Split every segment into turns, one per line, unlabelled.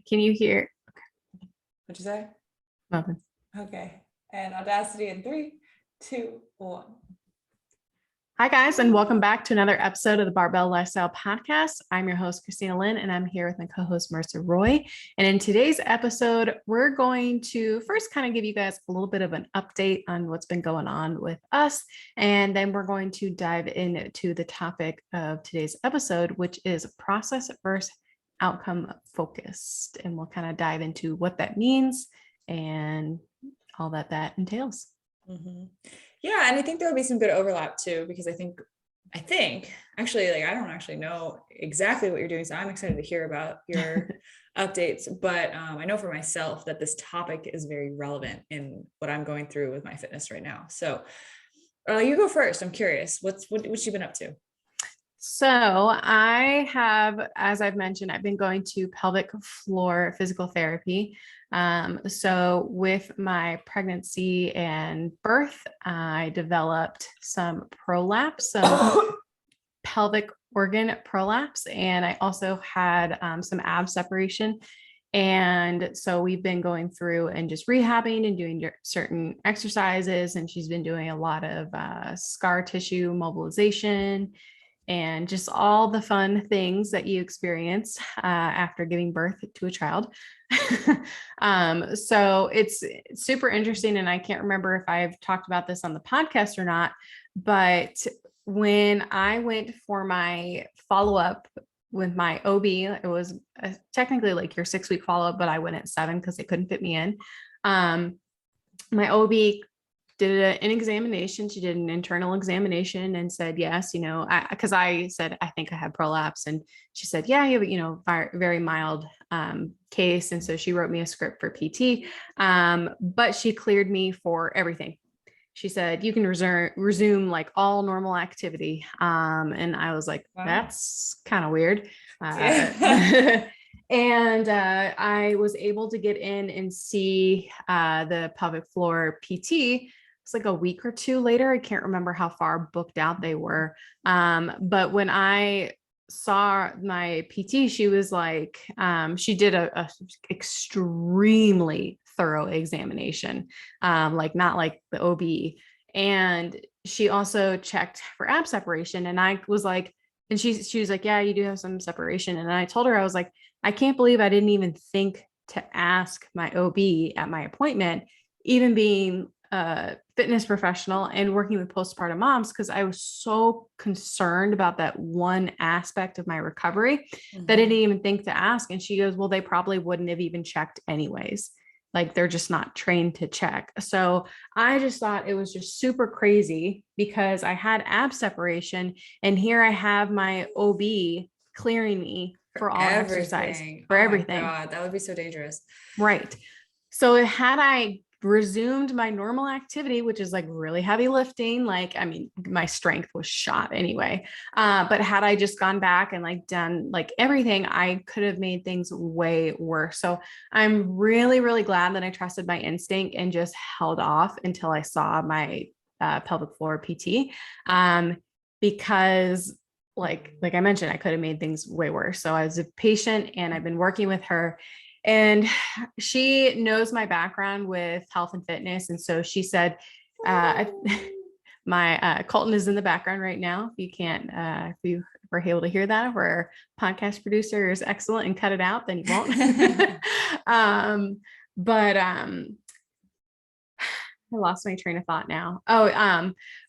Can you hear?
What'd you say?
Nothing.
Okay. And Audacity in 3, 2, 1.
Hi, guys, and welcome back to another episode of the Barbell Lifestyle Podcast. I'm your host, Christina Lynn, and I'm here with my co-host, Marissa Roy. And in today's episode, we're going to first kind of give you guys a little bit of an update on what's been going on with us. And then we're going to dive into the topic of today's episode, which is process versus outcome focused. And we'll kind of dive into what that means and all that entails.
Mm-hmm. Yeah, and I think there will be some good overlap too, because I think actually, like, I don't actually know exactly what you're doing, so I'm excited to hear about your updates. But I know for myself that this topic is very relevant in what I'm going through with my fitness right now. So you go first. I'm curious. What you been up to?
So I have, as I've mentioned, I've been going to pelvic floor physical therapy. So with my pregnancy and birth, I developed some prolapse, some pelvic organ prolapse, and I also had some ab separation. And so we've been going through and just rehabbing and doing certain exercises. And she's been doing a lot of scar tissue mobilization and just all the fun things that you experience after giving birth to a child. So it's super interesting. And I can't remember if I've talked about this on the podcast or not, but when I went for my follow-up with my OB, it was technically like your 6-week follow-up, but I went at 7 because they couldn't fit me in. My OB did an examination. She did an internal examination and said, yes, because I said, I think I have prolapse. And she said, yeah, you have, very mild case. And so she wrote me a script for PT, but she cleared me for everything. She said, you can resume like all normal activity. And I was like, wow, that's kind of weird. Yeah. And I was able to get in and see the pelvic floor PT. It's like a week or two later. I can't remember how far booked out they were. But when I saw my PT, she was like, she did a extremely thorough examination, like not like the OB. And she also checked for ab separation. And I was like, and she was like, yeah, you do have some separation. And I told her, I was like, I can't believe I didn't even think to ask my OB at my appointment, even being a fitness professional and working with postpartum moms, because I was so concerned about that one aspect of my recovery that I didn't even think to ask. And she goes, well, they probably wouldn't have even checked anyways. Like they're just not trained to check. So I just thought it was just super crazy because I had ab separation and here I have my OB clearing me for all exercise, for everything.
Oh my God, that would be so dangerous.
Right. So had I resumed my normal activity, which is like really heavy lifting, like, I mean, my strength was shot anyway. But had I just gone back and like done like everything, I could have made things way worse. So I'm really, really glad that I trusted my instinct and just held off until I saw my pelvic floor PT. Because like I mentioned, I could have made things way worse. So I was a patient and I've been working with her. And she knows my background with health and fitness. And so she said, my Colton is in the background right now. If you can't, if you were able to hear that, if our podcast producer is excellent and cut it out, then you won't. But I lost my train of thought now.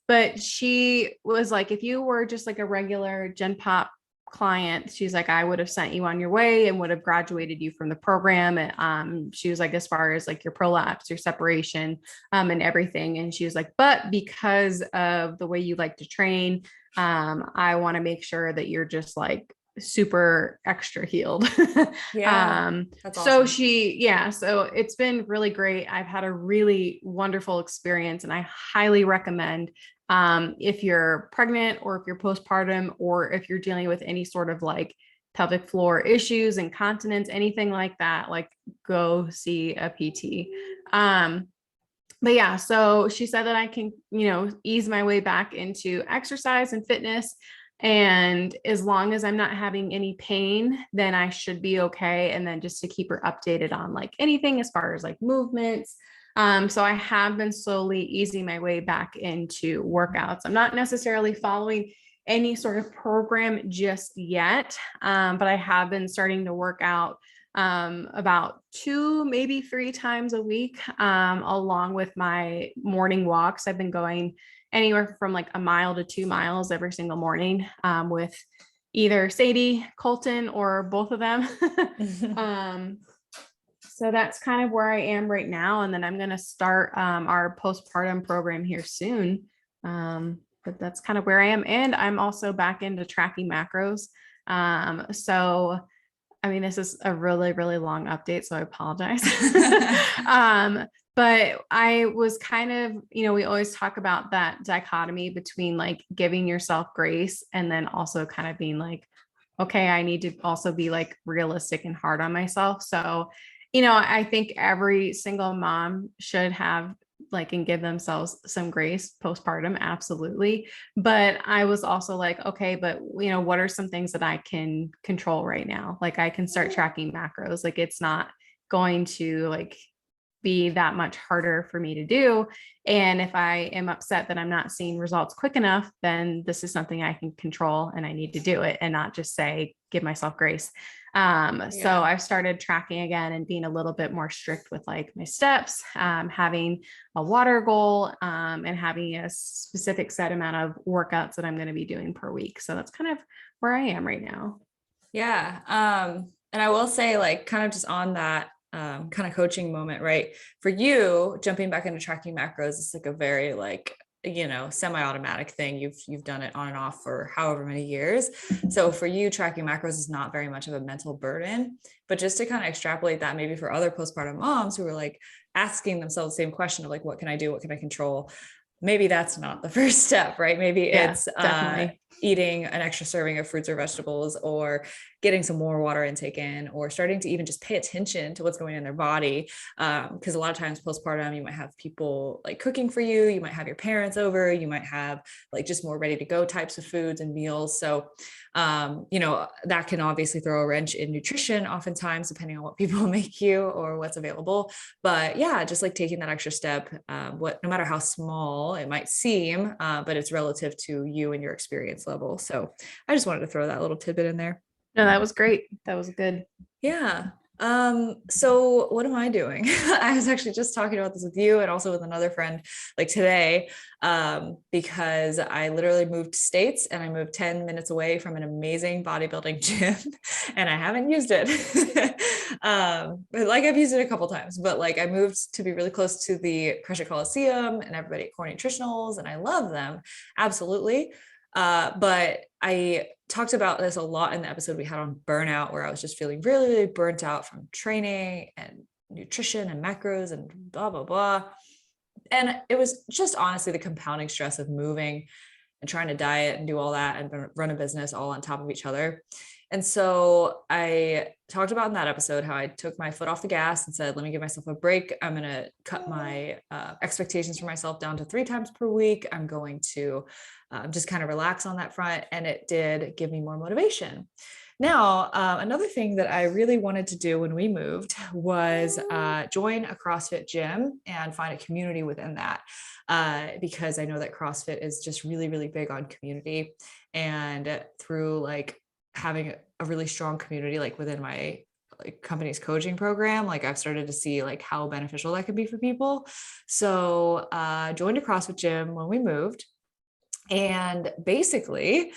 But she was like, if you were just like a regular Gen Pop client, she's like, I would have sent you on your way and would have graduated you from the program. And she was like, as far as like your prolapse, your separation, and everything. And she was like, but because of the way you like to train, I want to make sure that you're just like super extra healed.
Yeah. That's
so
awesome.
So it's been really great. I've had a really wonderful experience and I highly recommend if you're pregnant or if you're postpartum or if you're dealing with any sort of like pelvic floor issues, incontinence, anything like that, like go see a PT. But yeah, so she said that I can, ease my way back into exercise and fitness. And as long as I'm not having any pain, then I should be okay. And then just to keep her updated on like anything as far as like movements. So I have been slowly easing my way back into workouts. I'm not necessarily following any sort of program just yet, but I have been starting to work out about 2, maybe 3 times a week, along with my morning walks. I've been going anywhere from like a mile to 2 miles every single morning, with either Sadie, Colton, or both of them. um, so that's kind of where I am right now. And then I'm going to start our postpartum program here soon. But that's kind of where I am. And I'm also back into tracking macros. So I mean, this is a really, really long update, so I apologize. But I was kind of, we always talk about that dichotomy between like giving yourself grace and then also kind of being like, okay, I need to also be like realistic and hard on myself. So, I think every single mom should have like and give themselves some grace postpartum, absolutely. But I was also like, okay, but what are some things that I can control right now? Like I can start tracking macros. Like it's not going to like be that much harder for me to do. And if I am upset that I'm not seeing results quick enough, then this is something I can control and I need to do it and not just say, give myself grace. So I've started tracking again and being a little bit more strict with like my steps, having a water goal, and having a specific set amount of workouts that I'm going to be doing per week. So that's kind of where I am right now.
Yeah. And I will say like kind of just on that kind of coaching moment, right? For you, jumping back into tracking macros is like a very like, semi-automatic thing. You've done it on and off for however many years. So for you, tracking macros is not very much of a mental burden, but just to kind of extrapolate that maybe for other postpartum moms who are like asking themselves the same question of like, what can I do? What can I control? Maybe that's not the first step, right? Maybe it's eating an extra serving of fruits or vegetables, or getting some more water intake in, or starting to even just pay attention to what's going on in their body. Because a lot of times postpartum, you might have people like cooking for you, you might have your parents over, you might have like just more ready to go types of foods and meals. So, that can obviously throw a wrench in nutrition oftentimes, depending on what people make you or what's available. But yeah, just like taking that extra step, no matter how small it might seem, but it's relative to you and your experience level. So I just wanted to throw that little tidbit in there.
No, that was great. That was good.
Yeah. So what am I doing? I was actually just talking about this with you and also with another friend like today, because I literally moved states and I moved 10 minutes away from an amazing bodybuilding gym and I haven't used it. But like I've used it a couple times, but like I moved to be really close to the CrossFit Coliseum and everybody at Core Nutritionals, and I love them. Absolutely. But I talked about this a lot in the episode we had on burnout, where I was just feeling really, really burnt out from training and nutrition and macros and blah, blah, blah. And it was just honestly the compounding stress of moving and trying to diet and do all that and run a business all on top of each other. And so I talked about in that episode how I took my foot off the gas and said, let me give myself a break. I'm going to cut my expectations for myself down to 3 times per week. I'm going to just kind of relax on that front. And it did give me more motivation. Now, another thing that I really wanted to do when we moved was join a CrossFit gym and find a community within that, because I know that CrossFit is just really, really big on community. And through like having a really strong community, like within my like company's coaching program, like I've started to see like how beneficial that could be for people. So joined a CrossFit gym when we moved. And basically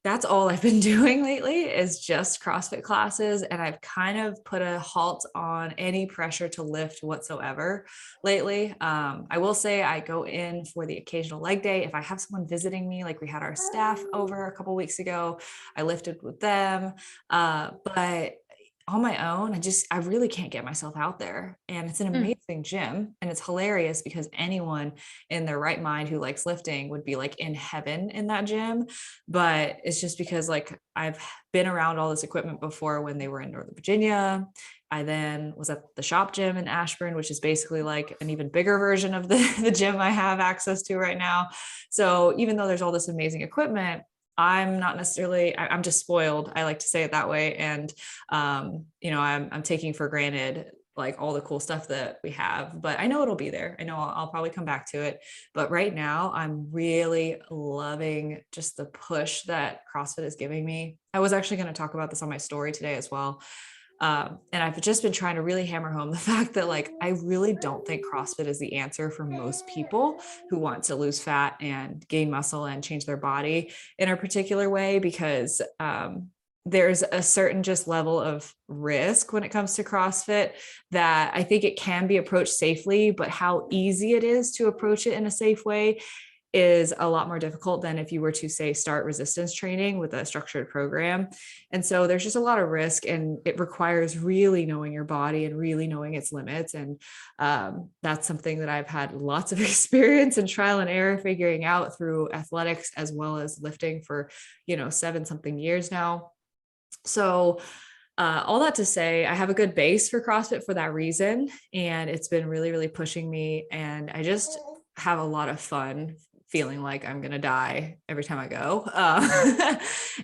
that's all I've been doing lately is just CrossFit classes. And I've kind of put a halt on any pressure to lift whatsoever lately. I will say I go in for the occasional leg day. If I have someone visiting me, like we had our staff over a couple of weeks ago, I lifted with them. But on my own, I really can't get myself out there. And it's an amazing gym. And it's hilarious because anyone in their right mind who likes lifting would be like in heaven in that gym. But it's just because like I've been around all this equipment before when they were in Northern Virginia. I then was at the shop gym in Ashburn, which is basically like an even bigger version of the gym I have access to right now. So even though there's all this amazing equipment, I'm not necessarily, I'm just spoiled. I like to say it that way. And, I'm taking for granted like all the cool stuff that we have, but I know it'll be there. I know I'll probably come back to it. But right now I'm really loving just the push that CrossFit is giving me. I was actually going to talk about this on my story today as well. And I've just been trying to really hammer home the fact that like, I really don't think CrossFit is the answer for most people who want to lose fat and gain muscle and change their body in a particular way, because, there's a certain just level of risk when it comes to CrossFit that I think it can be approached safely, but how easy it is to approach it in a safe way is a lot more difficult than if you were to say start resistance training with a structured program. And so there's just a lot of risk, and it requires really knowing your body and really knowing its limits. And that's something that I've had lots of experience and trial and error figuring out through athletics as well as lifting for, 7 something years now. So all that to say, I have a good base for CrossFit for that reason. And it's been really, really pushing me. And I just have a lot of fun feeling like I'm going to die every time I go.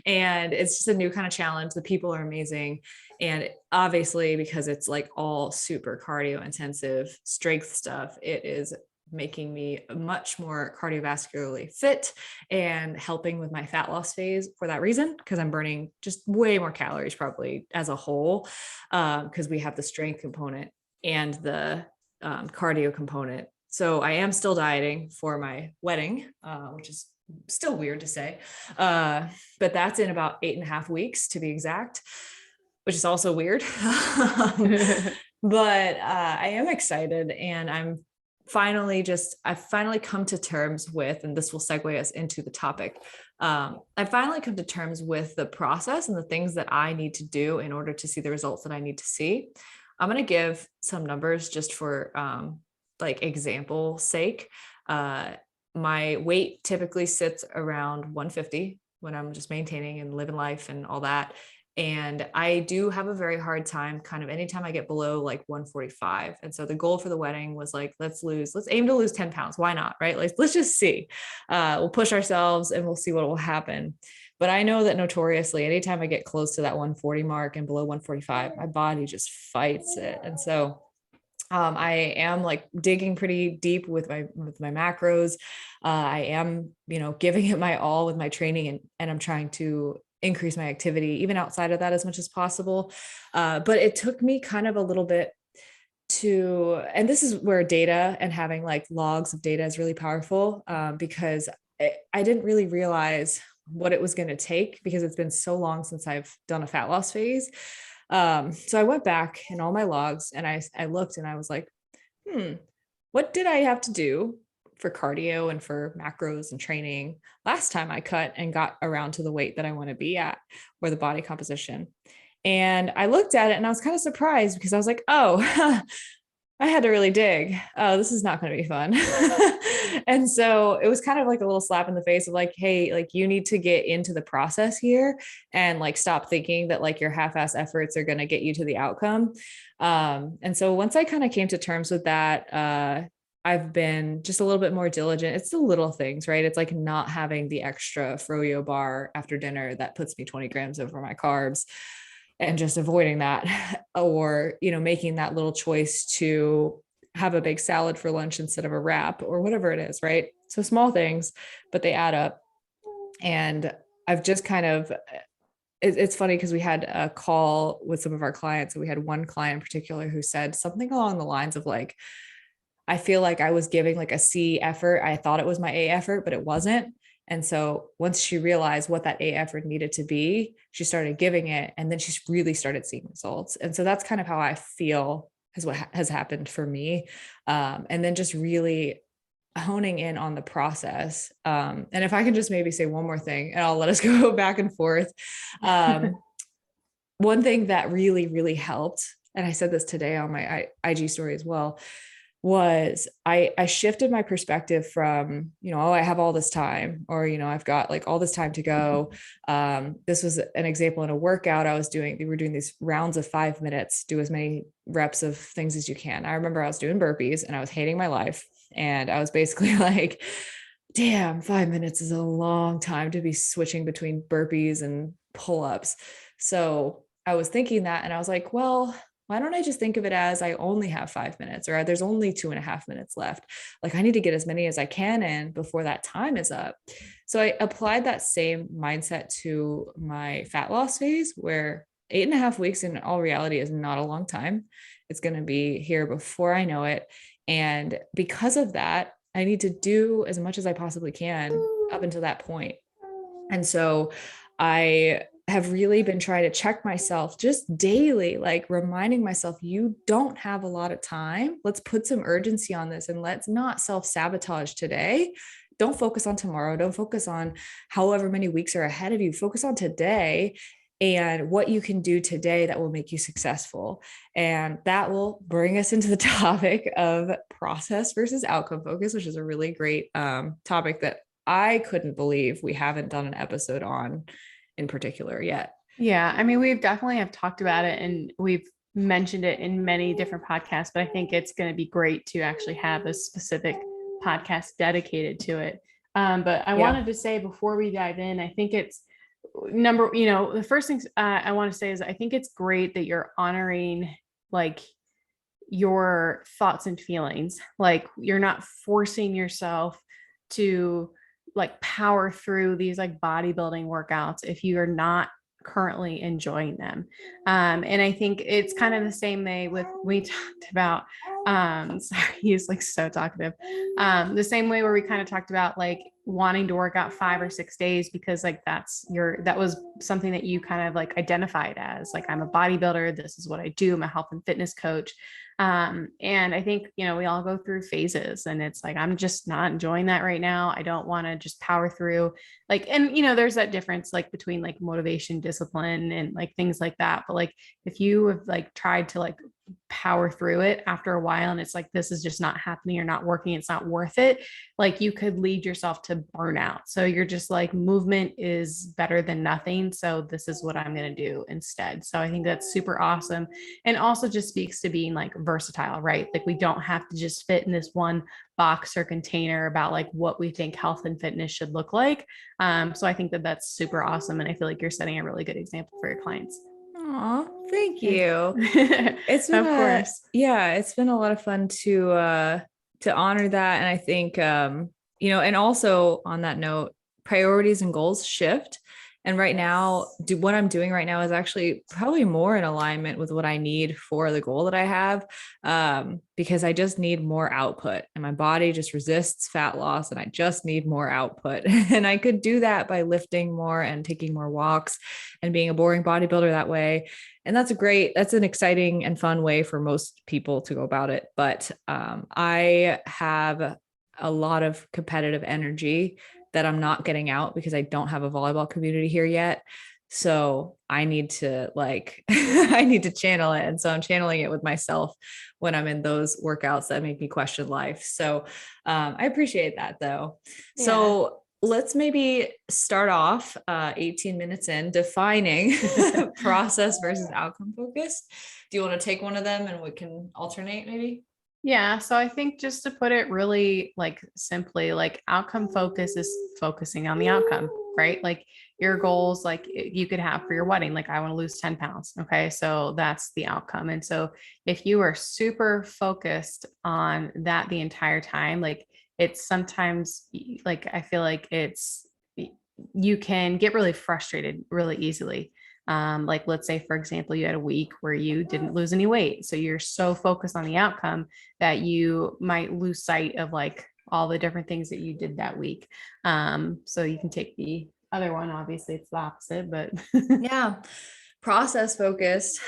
And it's just a new kind of challenge. The people are amazing. And obviously, because it's like all super cardio intensive strength stuff, it is making me much more cardiovascularly fit and helping with my fat loss phase for that reason, because I'm burning just way more calories probably as a whole, because we have the strength component and the cardio component. So I am still dieting for my wedding, which is still weird to say, but that's in about 8.5 weeks to be exact, which is also weird. But I am excited, and I've finally come to terms with, and this will segue us into the topic. I've finally come to terms with the process and the things that I need to do in order to see the results that I need to see. I'm going to give some numbers just for like example sake. My weight typically sits around 150 when I'm just maintaining and living life and all that. And I do have a very hard time kind of anytime I get below like 145. And so the goal for the wedding was like, let's aim to lose 10 pounds. Why not? Right? Like, let's just see. We'll push ourselves and we'll see what will happen. But I know that notoriously, anytime I get close to that 140 mark and below 145, my body just fights it. And so I am like digging pretty deep with my macros. I am, giving it my all with my training, and I'm trying to increase my activity even outside of that as much as possible. But it took me kind of a little bit and this is where data and having like logs of data is really powerful, because I didn't really realize what it was going to take, because it's been so long since I've done a fat loss phase. So I went back in all my logs and I looked and I was like, what did I have to do for cardio and for macros and training last time I cut and got around to the weight that I want to be at, or the body composition? And I looked at it and I was kind of surprised, because I was like, oh, I had to really dig. Oh, this is not going to be fun. And so it was kind of like a little slap in the face of like, hey, like you need to get into the process here and like stop thinking that like your half-ass efforts are going to get you to the outcome. And so once I kind of came to terms with that, I've been just a little bit more diligent. It's the little things, right? It's like not having the extra froyo bar after dinner that puts me 20 grams over my carbs, and just avoiding that, or, making that little choice to have a big salad for lunch instead of a wrap or whatever it is. Right. So small things, but they add up. And I've just kind of, it's funny because we had a call with some of our clients, and we had one client in particular who said something along the lines of like, I feel like I was giving like a C effort. I thought it was my A effort, but it wasn't. And so once she realized what that A effort needed to be, she started giving it, and then she really started seeing results. And so that's kind of how I feel is what has happened for me. And then just really honing in on the process. And if I can just maybe say one more thing, and I'll let us go back and forth. One thing that really, really helped, and I said this today on my IG story as well, was I shifted my perspective from, oh, I have all this time, or, I've got like all this time to go. This was an example in a workout I was doing. We were doing these rounds of 5 minutes, do as many reps of things as you can. I remember I was doing burpees and I was hating my life. And I was basically like damn, 5 minutes is a long time to be switching between burpees and pull-ups. So I was thinking that, and I was like, well, why don't I just think of it as I only have 5 minutes, or there's only 2.5 minutes left. Like I need to get as many as I can in before that time is up. So I applied that same mindset to my fat loss phase, where 8.5 weeks in all reality is not a long time. It's going to be here before I know it. And because of that, I need to do as much as I possibly can up until that point. And so I have really been trying to check myself just daily, like reminding myself, you don't have a lot of time. Let's put some urgency on this and let's not self-sabotage today. Don't focus on tomorrow. Don't focus on however many weeks are ahead of you. Focus on today and what you can do today that will make you successful. And that will bring us into the topic of process versus outcome focus, which is a really great topic that I couldn't believe we haven't done an episode on in particular yet.
Yeah, I mean, we've definitely have talked about it and we've mentioned it in many different podcasts, but I think it's going to be great to actually have a specific podcast dedicated to it. But I wanted to say before we dive in, I think it's the first things I want to say is I think it's great that you're honoring like your thoughts and feelings. Like you're not forcing yourself to like power through these like bodybuilding workouts if you are not currently enjoying them. And I think it's kind of the same way with we talked about sorry, he's like so talkative. The same way where we kind of talked about like wanting to work out 5 or 6 days because like that was something that you kind of like identified as like I'm a bodybuilder, this is what I do, I'm a health and fitness coach. And I think, we all go through phases and it's like, I'm just not enjoying that right now. I don't want to just power through like, and there's that difference like between like motivation, discipline, and like things like that. But like, if you have like tried to like power through it after a while and it's like, this is just not happening or not working, it's not worth it. Like you could lead yourself to burnout. So you're just like, movement is better than nothing. So this is what I'm going to do instead. So I think that's super awesome. And also just speaks to being like versatile, right? Like we don't have to just fit in this one box or container about like what we think health and fitness should look like. So I think that that's super awesome. And I feel like you're setting a really good example for your clients.
Aw, thank you. It's been
Of course.
it's been a lot of fun to honor that. And I think and also on that note, priorities and goals shift. And right now, what I'm doing right now is actually probably more in alignment with what I need for the goal that I have, because I just need more output and my body just resists fat loss and I just need more output. And I could do that by lifting more and taking more walks and being a boring bodybuilder that way. And that's an exciting and fun way for most people to go about it. But I have a lot of competitive energy that I'm not getting out because I don't have a volleyball community here yet. So I need to I need to channel it. And so I'm channeling it with myself when I'm in those workouts that make me question life. So I appreciate that though. Yeah. So let's maybe start off 18 minutes in defining process versus outcome focused. Do you want to take one of them and we can alternate maybe?
Yeah. So I think just to put it really like simply, like outcome focus is focusing on the outcome, right? Like your goals, like you could have for your wedding, like I want to lose 10 pounds. Okay. So that's the outcome. And so if you are super focused on that the entire time, like it's sometimes like, I feel like you can get really frustrated really easily. Like let's say, for example, you had a week where you didn't lose any weight. So you're so focused on the outcome that you might lose sight of like all the different things that you did that week. So you can take the other one. Obviously it's the opposite, but
yeah. Process focused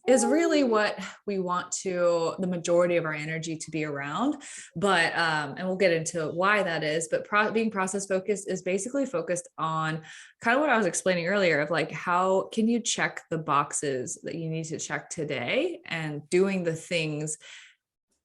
is really what we want the majority of our energy to be around. But, and we'll get into why that is, but being process focused is basically focused on kind of what I was explaining earlier of like, how can you check the boxes that you need to check today and doing the things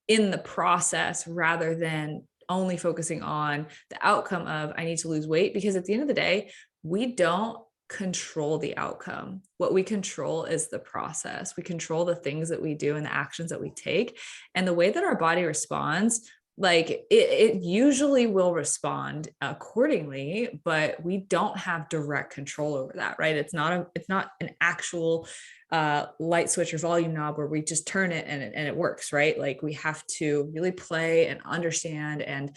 in the process rather than only focusing on the outcome of I need to lose weight. Because at the end of the day, we don't control the outcome. What we control is the process. We control the things that we do and the actions that we take. And the way that our body responds like it usually will respond accordingly, but we don't have direct control over that, right? It's not an actual light switch or volume knob where we just turn it and it works, right? Like we have to really play and understand and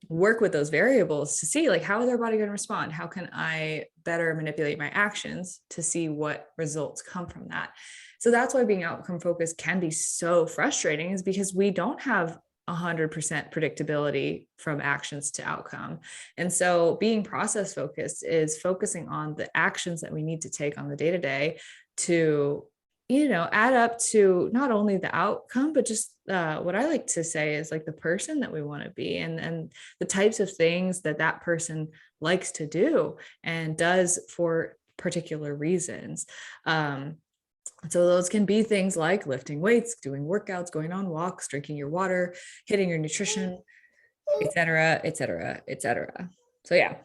work with those variables to see like, how is our body going to respond? How can I better manipulate my actions to see what results come from that? So that's why being outcome focused can be so frustrating, is because we don't have 100% predictability from actions to outcome. And so being process focused is focusing on the actions that we need to take on the day-to-day to, add up to not only the outcome, but just what I like to say is like the person that we want to be, and the types of things that person likes to do and does for particular reasons. So those can be things like lifting weights, doing workouts, going on walks, drinking your water, hitting your nutrition, et cetera, et cetera, et cetera. So yeah.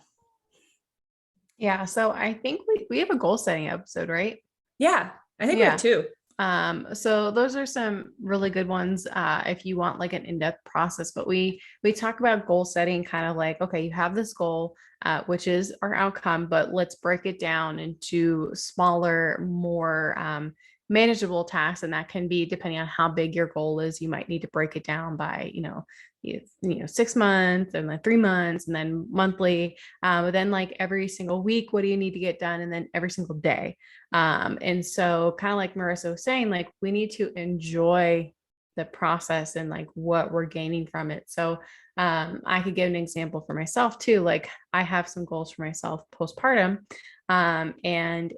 Yeah. So I think we have a goal setting episode, right?
Yeah. I think we have two.
So those are some really good ones if you want like an in-depth process, but we talk about goal setting kind of like, okay, you have this goal, which is our outcome, but let's break it down into smaller, more manageable tasks. And that can be, depending on how big your goal is, you might need to break it down by, 6 months and then 3 months and then monthly, but then like every single week, what do you need to get done? And then every single day. And so kind of like Marissa was saying, like we need to enjoy the process and like what we're gaining from it. So I could give an example for myself too. Like I have some goals for myself postpartum, and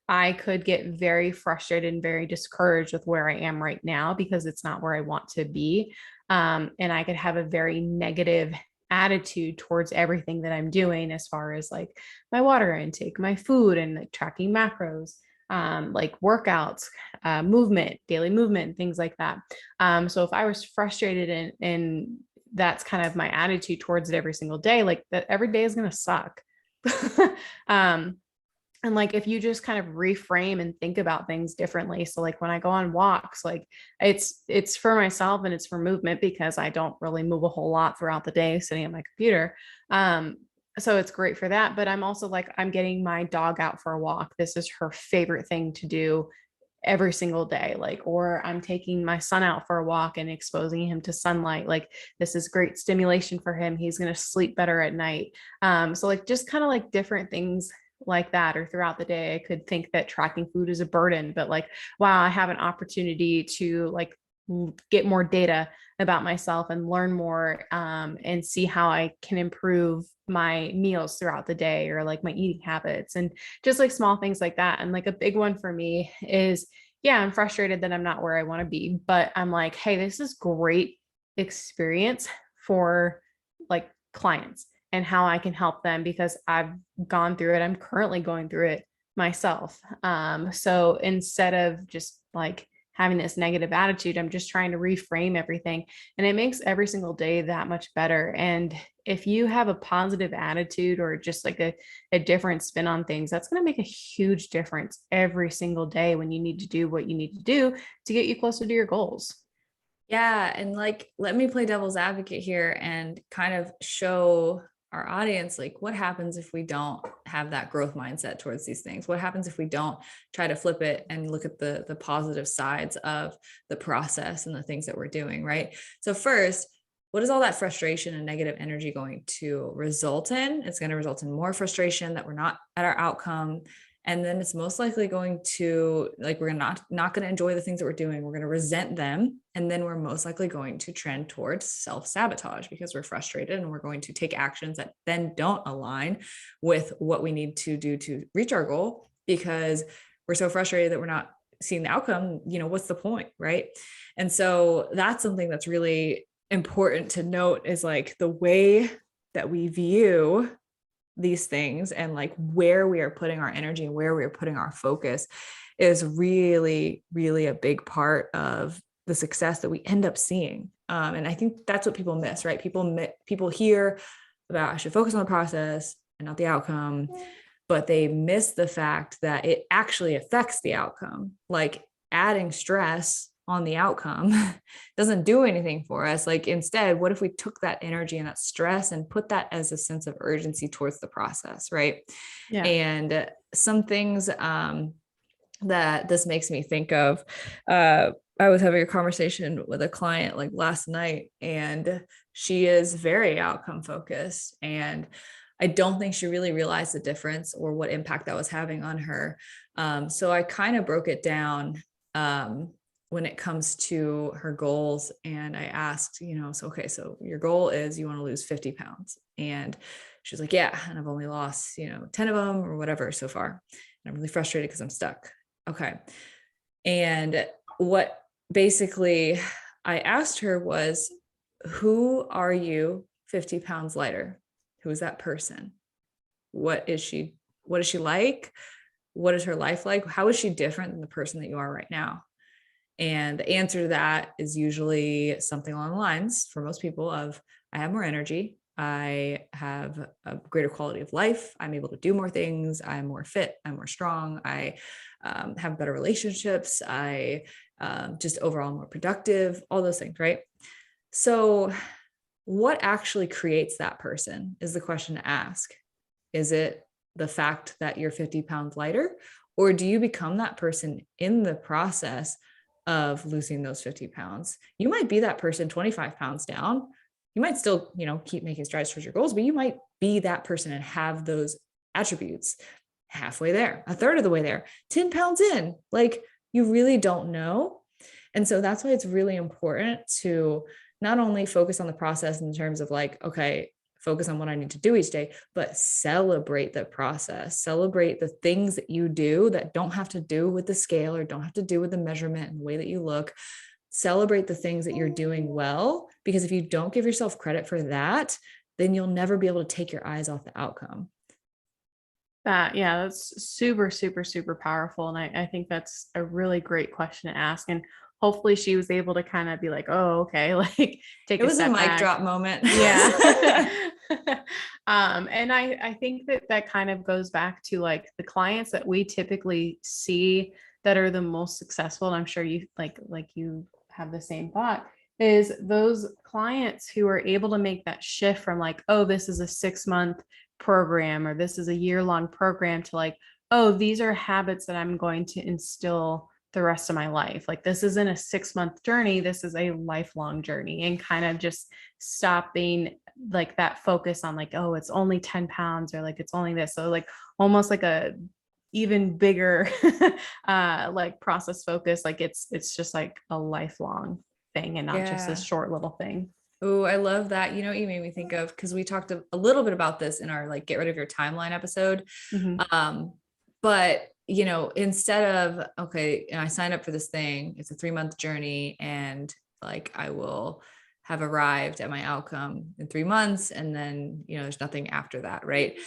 I could get very frustrated and very discouraged with where I am right now because it's not where I want to be. And I could have a very negative attitude towards everything that I'm doing as far as like my water intake, my food, and like tracking macros, like workouts, movement, daily movement, things like that. So if I was frustrated and that's kind of my attitude towards it every single day, like that every day is going to suck. And like if you just kind of reframe and think about things differently. So like when I go on walks, like it's for myself and it's for movement because I don't really move a whole lot throughout the day sitting at my computer. So it's great for that. But I'm also like, I'm getting my dog out for a walk. This is her favorite thing to do every single day. Like, or I'm taking my son out for a walk and exposing him to sunlight. Like this is great stimulation for him. He's going to sleep better at night. So like just kind of like different things like that, or throughout the day, I could think that tracking food is a burden, but like, wow, I have an opportunity to like get more data about myself and learn more, and see how I can improve my meals throughout the day or like my eating habits and just like small things like that. And like a big one for me is, yeah, I'm frustrated that I'm not where I want to be, but I'm like, hey, this is great experience for like clients and how I can help them because I've gone through it. I'm currently going through it myself. So instead of just like having this negative attitude, I'm just trying to reframe everything. And it makes every single day that much better. And if you have a positive attitude or just like a different spin on things, that's going to make a huge difference every single day when you need to do what you need to do to get you closer to your goals.
Yeah. And like, let me play devil's advocate here and kind of show our audience, like what happens if we don't have that growth mindset towards these things? What happens if we don't try to flip it and look at the positive sides of the process and the things that we're doing, right? So first, what is all that frustration and negative energy going to result in? It's going to result in more frustration that we're not at our outcome. And then it's most likely going to, like, we're not going to enjoy the things that we're doing. We're going to resent them. And then we're most likely going to trend towards self-sabotage because we're frustrated and we're going to take actions that then don't align with what we need to do to reach our goal because we're so frustrated that we're not seeing the outcome. What's the point, right? And so that's something that's really important to note, is like the way that we view these things and like where we are putting our energy and where we are putting our focus is really, really a big part of the success that we end up seeing. And I think that's what people miss, right? People hear about I should focus on the process and not the outcome, but they miss the fact that it actually affects the outcome. Like adding stress on the outcome doesn't do anything for us. Like instead, what if we took that energy and that stress and put that as a sense of urgency towards the process, right?
Yeah.
And some things that this makes me think of, I was having a conversation with a client like last night, and she is very outcome focused. And I don't think she really realized the difference or what impact that was having on her. So I kind of broke it down when it comes to her goals. And I asked, okay, so your goal is you want to lose 50 pounds. And she was like, yeah. And I've only lost, 10 of them or whatever so far. And I'm really frustrated because I'm stuck. Okay. And what basically I asked her was, who are you 50 pounds lighter? Who is that person? What is she like? What is her life like? How is she different than the person that you are right now? And the answer to that is usually something along the lines for most people of, I have more energy. I have a greater quality of life. I'm able to do more things. I'm more fit. I'm more strong. I have better relationships. I just overall more productive, all those things, right? So what actually creates that person is the question to ask. Is it the fact that you're 50 pounds lighter, or do you become that person in the process of losing those 50 pounds? You might be that person 25 pounds down. You might still, keep making strides towards your goals, but you might be that person and have those attributes halfway there, a third of the way there, 10 pounds in. Like, you really don't know. And so that's why it's really important to not only focus on the process in terms of like, okay, focus on what I need to do each day, but celebrate the process, celebrate the things that you do that don't have to do with the scale or don't have to do with the measurement and the way that you look. Celebrate the things that you're doing well, because if you don't give yourself credit for that, then you'll never be able to take your eyes off the outcome.
That's super, super, super powerful. And I think that's a really great question to ask. And hopefully she was able to kind of be like, oh, okay, like take
it
a
was
step
a mic
back.
drop moment.
Yeah. And I think that kind of goes back to like the clients that we typically see that are the most successful. And I'm sure you like you have the same thought, is those clients who are able to make that shift from like, oh, this is a 6-month program or this is a year-long program to like, oh, these are habits that I'm going to instill the rest of my life. Like, this isn't a 6-month journey, this is a lifelong journey, and kind of just stopping like that focus on like, oh, it's only 10 pounds or like it's only this. So like almost like a even bigger like process focus, like it's just like a lifelong thing and not just this short little thing.
Oh, I love that. You made me think of, because we talked a little bit about this in our like get rid of your timeline episode.
Mm-hmm.
But instead of, okay, and I signed up for this thing, it's a 3-month journey, and like I will have arrived at my outcome in 3 months, and then there's nothing after that, right?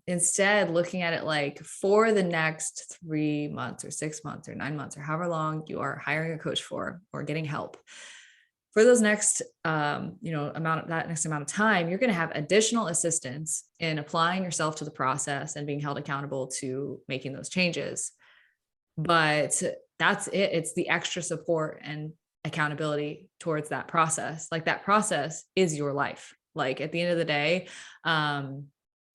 Instead, looking at it like, for the next 3 months or 6 months or 9 months or however long you are hiring a coach for or getting help, for those next amount of time, you're going to have additional assistance in applying yourself to the process and being held accountable to making those changes. But that's it. It's the extra support and accountability towards that process. Like, that process is your life. Like, at the end of the day,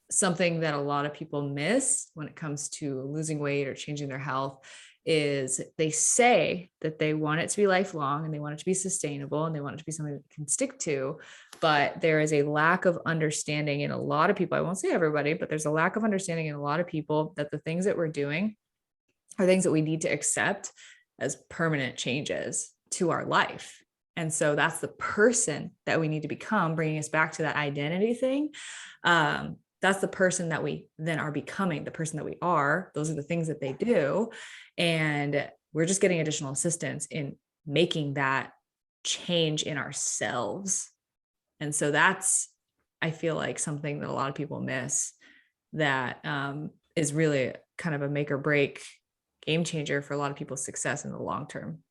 something that a lot of people miss when it comes to losing weight or changing their health is they say that they want it to be lifelong and they want it to be sustainable and they want it to be something that they can stick to. But there is a lack of understanding in a lot of people. I won't say everybody, but there's a lack of understanding in a lot of people that the things that we're doing are things that we need to accept as permanent changes to our life. And so that's the person that we need to become, bringing us back to that identity thing. That's the person that we then are becoming, the person that we are. Those are the things that they do. And we're just getting additional assistance in making that change in ourselves. And so that's, I feel like, something that a lot of people miss, that is really kind of a make or break game changer for a lot of people's success in the long term.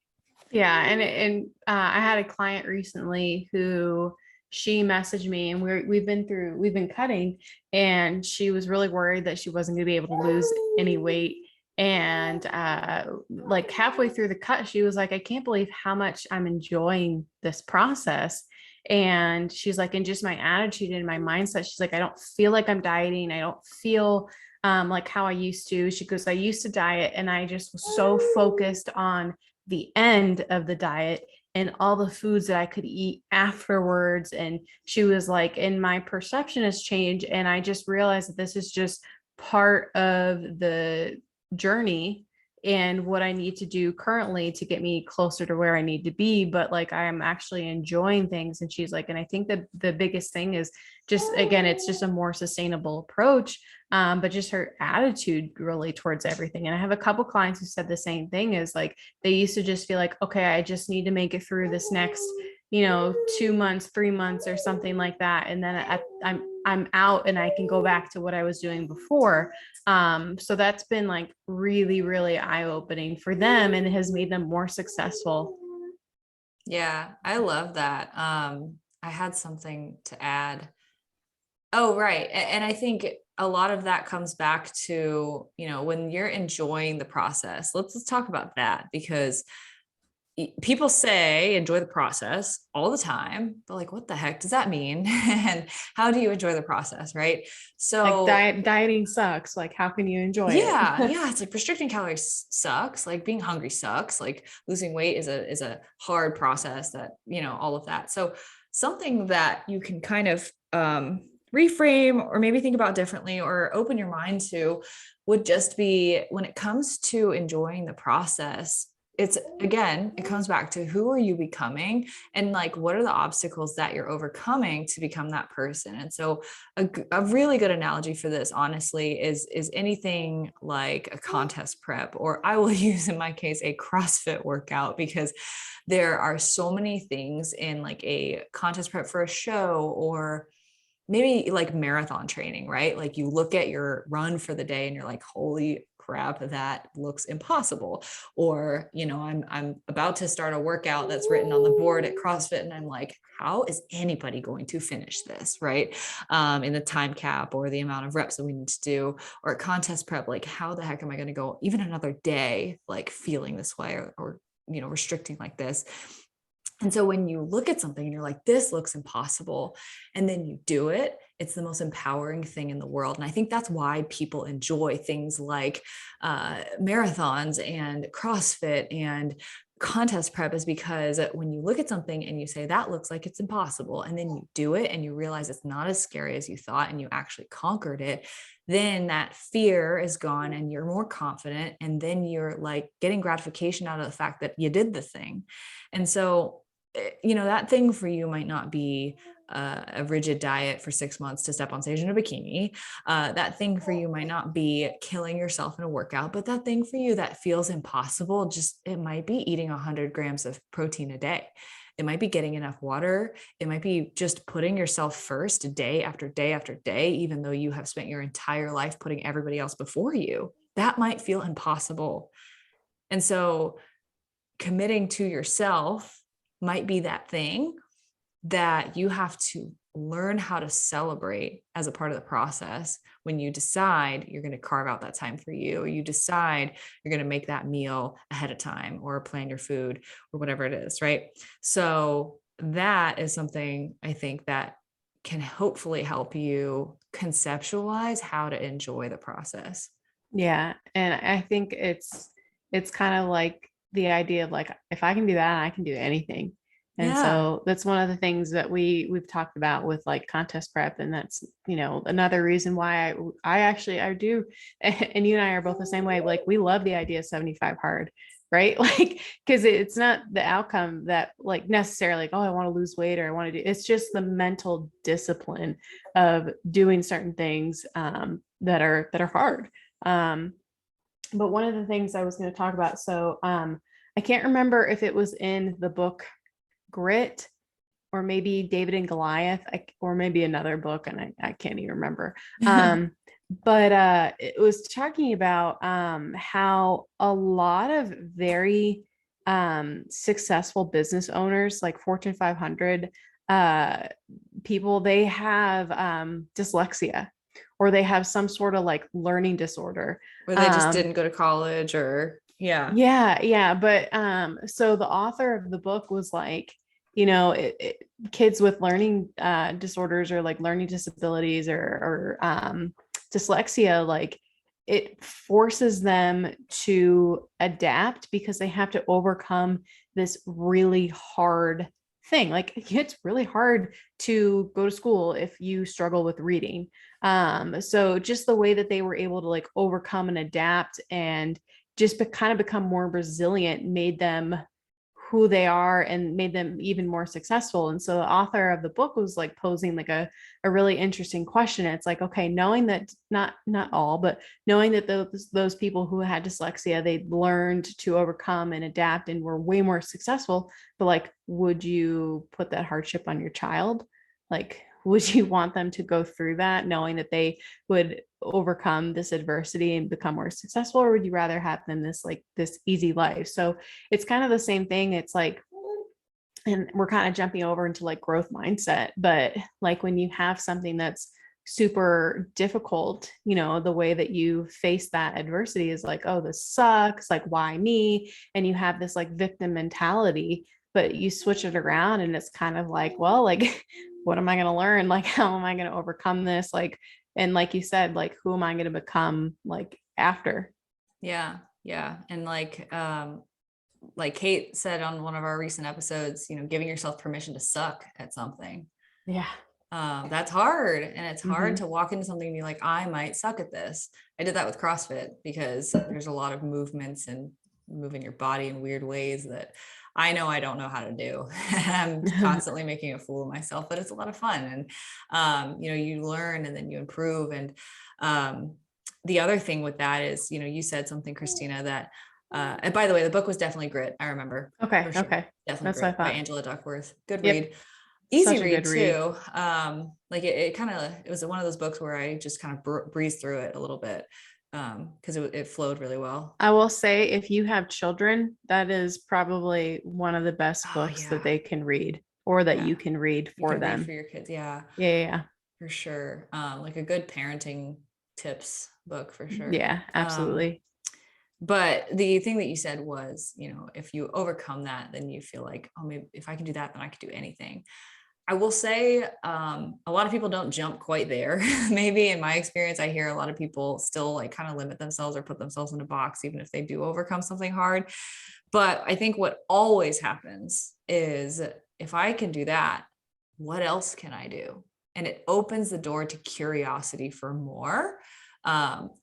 Yeah. And I had a client recently who, she messaged me, and we've been cutting, and she was really worried that she wasn't going to be able to lose any weight. And like halfway through the cut, she was like, I can't believe how much I'm enjoying this process. And she's like, and just my attitude and my mindset, she's like, I don't feel like I'm dieting. I don't feel like how I used to. She goes, I used to diet and I just was so focused on the end of the diet and all the foods that I could eat afterwards. And she was like, and my perception has changed. And I just realized that this is just part of the journey and what I need to do currently to get me closer to where I need to be. But like, I am actually enjoying things. And she's like, and I think that the biggest thing is just, again, it's just a more sustainable approach. But just her attitude really towards everything. And I have a couple clients who said the same thing, is like, they used to just feel like, okay, I just need to make it through this next, 2 months, 3 months or something like that. And then I'm out and I can go back to what I was doing before. So that's been like really, really eye-opening for them, and it has made them more successful.
Yeah, I love that. I had something to add. Oh, right. And I think a lot of that comes back to, when you're enjoying the process. Let's talk about that, because people say enjoy the process all the time, but like, what the heck does that mean? And how do you enjoy the process? Right.
Like
So
dieting sucks. Like, how can you enjoy it?
yeah, it's like restricting calories sucks, like being hungry sucks, like losing weight is a hard process, that, all of that. So something that you can kind of reframe, or maybe think about differently, or open your mind to, would just be, when it comes to enjoying the process, it comes back to, who are you becoming, and like, what are the obstacles that you're overcoming to become that person. And so a really good analogy for this, honestly, is anything like a contest prep, or I will use, in my case, a CrossFit workout, because there are so many things in like a contest prep for a show, or maybe like marathon training, right? Like, you look at your run for the day and you're like, holy crap, that looks impossible. Or, I'm about to start a workout that's written on the board at CrossFit, and I'm like, how is anybody going to finish this, right? In the time cap, or the amount of reps that we need to do, or contest prep, like, how the heck am I going to go even another day, like feeling this way, or restricting like this. And so when you look at something and you're like, this looks impossible, and then you do it, it's the most empowering thing in the world. And I think that's why people enjoy things like marathons and CrossFit and contest prep, is because when you look at something and you say, that looks like it's impossible, and then you do it and you realize it's not as scary as you thought, and you actually conquered it, then that fear is gone and you're more confident. And then you're like getting gratification out of the fact that you did the thing. And so, that thing for you might not be a rigid diet for 6 months to step on stage in a bikini. That thing for you might not be killing yourself in a workout, but that thing for you that feels impossible, it might be eating 100 grams of protein a day. It might be getting enough water. It might be just putting yourself first day after day after day, even though you have spent your entire life putting everybody else before you. That might feel impossible. And so committing to yourself might be that thing that you have to learn how to celebrate as a part of the process. When you decide you're going to carve out that time for you, or you decide you're going to make that meal ahead of time, or plan your food, or whatever it is, right? So that is something I think that can hopefully help you conceptualize how to enjoy the process.
Yeah. And I think it's kind of like the idea of like, if I can do that, I can do anything. And
Yeah.
so that's one of the things that we've talked about with like contest prep. And that's, another reason why I actually, I do. And you and I are both the same way. Like, we love the idea of 75 hard, right? Like, cause it's not the outcome that like necessarily like, oh, I want to lose weight, or I want to do, it's just the mental discipline of doing certain things, that are hard. Um, but one of the things I was going to talk about, so I can't remember if it was in the book Grit, or maybe David and Goliath, or maybe another book, and I can't even remember. But it was talking about how a lot of very successful business owners, like Fortune 500 people, they have dyslexia, or they have some sort of like learning disorder.
Or they just didn't go to college, or yeah.
Yeah. But so the author of the book was like, you know, kids with learning disorders or like learning disabilities or dyslexia, like it forces them to adapt because they have to overcome this really hard thing. Like it's really hard to go to school if you struggle with reading. So just the way that they were able to like overcome and adapt and just kind of become more resilient made them who they are and made them even more successful. And so the author of the book was like posing like a really interesting question. It's like, okay, knowing that not all, but knowing that those people who had dyslexia, they learned to overcome and adapt and were way more successful. But like, would you put that hardship on your child? Like, would you want them to go through that knowing that they would overcome this adversity and become more successful, or would you rather have them this easy life? So it's kind of the same thing. It's like, and we're kind of jumping over into like growth mindset, but like when you have something that's super difficult, you know, the way that you face that adversity is like, oh, this sucks, like why me? And you have this like victim mentality, but you switch it around and it's kind of like, well, like what am I going to learn? Like how am I going to overcome this? Like, and like you said, like who am I going to become like after?
Yeah. And like Kate said on one of our recent episodes, you know, giving yourself permission to suck at something.
Yeah.
That's hard. And it's hard
Mm-hmm.
to walk into something and be like, I might suck at this. I did that with CrossFit because there's a lot of movements and moving your body in weird ways that I know I don't know how to do. I'm constantly making a fool of myself, but it's a lot of fun. And, you know, you learn and then you improve. And the other thing with that is, you know, you said something, Christina, that and by the way, the book was definitely Grit. I remember.
Okay.
For sure.
Okay.
Definitely
That's what I
Grit by
thought.
Angela Duckworth. Good
Yep.
read. Easy
Such a
read
good read.
too. Like it kind of, it was one of those books where I just kind of breezed through it a little bit because it flowed really well.
I will say, if you have children, that is probably one of the best
Oh
books that
yeah.
they can read or that
Yeah.
you can read
You
for
can read for
them.
your kids. Yeah,
Yeah.
for sure. Like a good parenting tips book for sure.
Yeah, absolutely.
But the thing that you said was, you know, if you overcome that, then you feel like, oh, maybe if I can do that, then I could do anything. I will say a lot of people don't jump quite there. Maybe in my experience, I hear a lot of people still like kind of limit themselves or put themselves in a box, even if they do overcome something hard. But I think what always happens is if I can do that, what else can I do? And it opens the door to curiosity for more.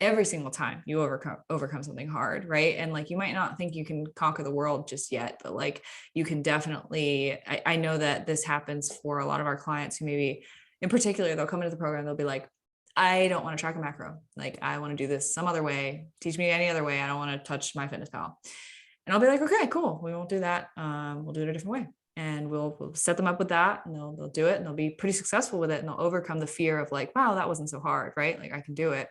Every single time you overcome something hard, right? And like you might not think you can conquer the world just yet, but like you can definitely. I know that this happens for a lot of our clients who maybe, in particular, they'll come into the program, they'll be like, I don't want to track a macro. Like I want to do this some other way. Teach me any other way. I don't want to touch MyFitnessPal. And I'll be like, okay, cool. We won't do that. We'll do it a different way. And we'll set them up with that and they'll do it and they'll be pretty successful with it. And they'll overcome the fear of like, wow, that wasn't so hard, right? Like I can do it.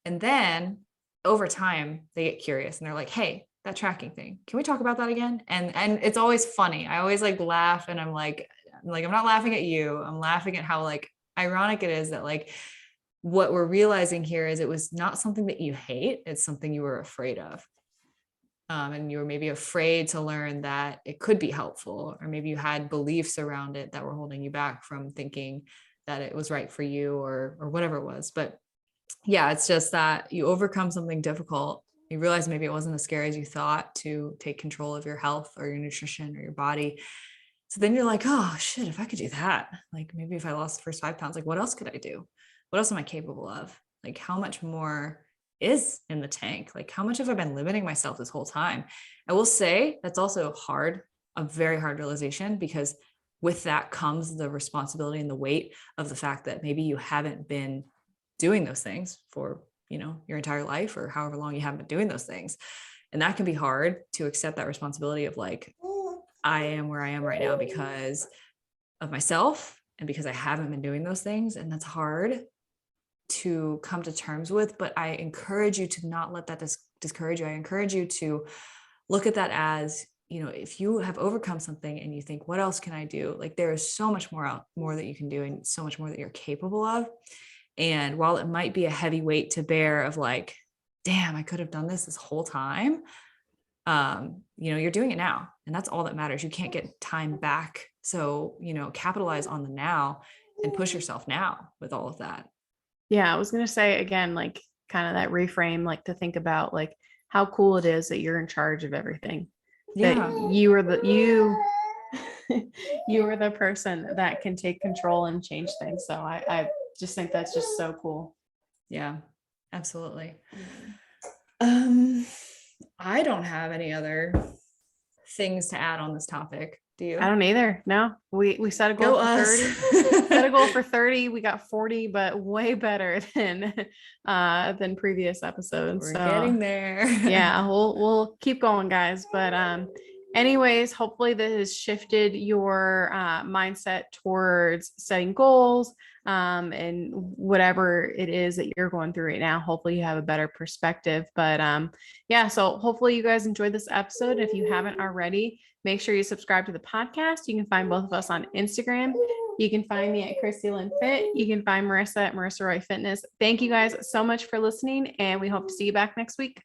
And then over time they get curious and they're like, hey, that tracking thing, can we talk about that again? And it's always funny. I always like laugh and I'm like, I'm not laughing at you. I'm laughing at how like ironic it is that like what we're realizing here is it was not something that you hate. It's something you were afraid of. And you were maybe afraid to learn that it could be helpful, or maybe you had beliefs around it that were holding you back from thinking that it was right for you or whatever it was. But yeah, it's just that you overcome something difficult. You realize maybe it wasn't as scary as you thought to take control of your health or your nutrition or your body. So then you're like, oh shit, if I could do that, like maybe if I lost the first 5 pounds, like what else could I do? What else am I capable of? Like how much more is in the tank? Like how much have I been limiting myself this whole time? I will say that's also hard, a very hard realization, because with that comes the responsibility and the weight of the fact that maybe you haven't been doing those things for, you know, your entire life or however long you haven't been doing those things. And that can be hard to accept that responsibility of like, I am where I am right now because of myself and because I haven't been doing those things. And that's hard to come to terms with, but I encourage you to not let that discourage you. I encourage you to look at that as, you know, if you have overcome something and you think, what else can I do? Like there is so much more that you can do and so much more that you're capable of. And while it might be a heavy weight to bear of like, damn, I could have done this whole time. You're doing it now, and that's all that matters. You can't get time back. So, capitalize on the now and push yourself now with all of that.
Yeah, I was going to say again, like kind of that reframe, like to think about like how cool it is that you're in charge of everything.
Yeah.
That you are you are the person that can take control and change things. So I just think that's just so cool.
Yeah, absolutely. I don't have any other things to add on this topic. Do you?
I don't either. No, we set a goal for 30. Set a goal for 30. We got 40, but way better than previous episodes.
We're
so
getting there.
Yeah, we'll keep going, guys. But anyways, hopefully this has shifted your mindset towards setting goals and whatever it is that you're going through right now. Hopefully you have a better perspective. But yeah, so hopefully you guys enjoyed this episode. If you haven't already, make sure you subscribe to the podcast. You can find both of us on Instagram. You can find me at Christy Lynn Fit. You can find Marissa at Marissa Roy Fitness. Thank you guys so much for listening, and we hope to see you back next week.